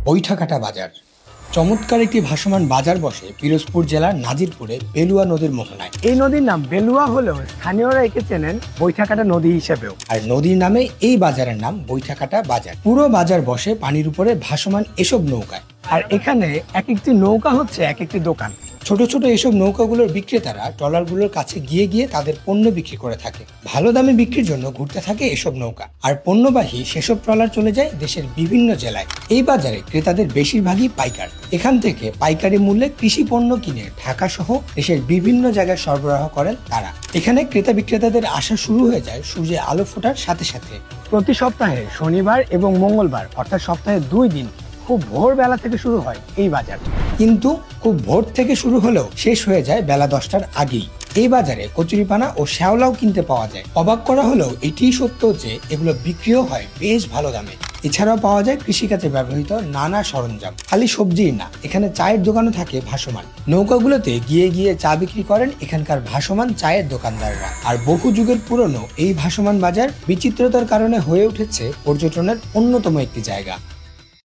বৈঠাকাটা বাজার চমৎকার একটি ভাসমান বাজার বসে পিরোজপুর জেলার নাজিরপুরে বেলুয়া নদীর মোহনায়। এই নদীর নাম বেলুয়া হলেও স্থানীয়রা একে চেনেন বৈঠাকাটা নদী হিসেবেও। আর নদীর নামে এই বাজারের নাম বৈঠাকাটা বাজার। পুরো বাজার বসে পানির উপরে ভাসমান এসব নৌকায়। আর এখানে এক একটি নৌকা হচ্ছে এক একটি দোকান। ছোট ছোট এসব নৌকাগুলোর বিক্রেতারা ট্রলারগুলোর কাছে গিয়ে গিয়ে তাদের পণ্য বিক্রি করে থাকে। ভালো দামে বিক্রির জন্য ঘুরতে থাকে এসব নৌকা। আর পণ্যবাহী সেসব ট্রলার চলে যায় দেশের বিভিন্ন জেলায়। এই বাজারে ক্রেতাদের বেশিরভাগই পাইকার। এখান থেকে পাইকারি মূল্যে কৃষি পণ্য কিনে ঢাকা সহ দেশের বিভিন্ন জায়গায় সরবরাহ করেন তারা। এখানে ক্রেতা বিক্রেতাদের আসা শুরু হয়ে যায় সূর্যের আলো ফোটার সাথে সাথে। প্রতি সপ্তাহে শনিবার এবং মঙ্গলবার অর্থাৎ সপ্তাহে 2 দিন খুব ভোরবেলা থেকে শুরু হয় এই বাজার। কিন্তু খুব ভোর থেকে শুরু হলেও শেষ হয়ে যায় বেলা 10টার আগেই। এই বাজারে কচুরিপানা ও শ্যাওলাও কিনতে পাওয়া যায়। অবাক করা হলেও এটিই সত্য যে এগুলো বিক্রিও হয় বেশ ভালো দামে। এছাড়াও পাওয়া যায় কৃষিকাজে ব্যবহৃত নানা সরঞ্জাম। খালি সবজিই না, এখানে চায়ের দোকানও থাকে ভাসমান। নৌকাগুলোতে গিয়ে গিয়ে চা বিক্রি করেন এখানকার ভাসমান চায়ের দোকানদাররা। আর বহু যুগের পুরনো এই ভাসমান বাজার বিচিত্রতার কারণে হয়ে উঠেছে পর্যটনের অন্যতম একটি জায়গা।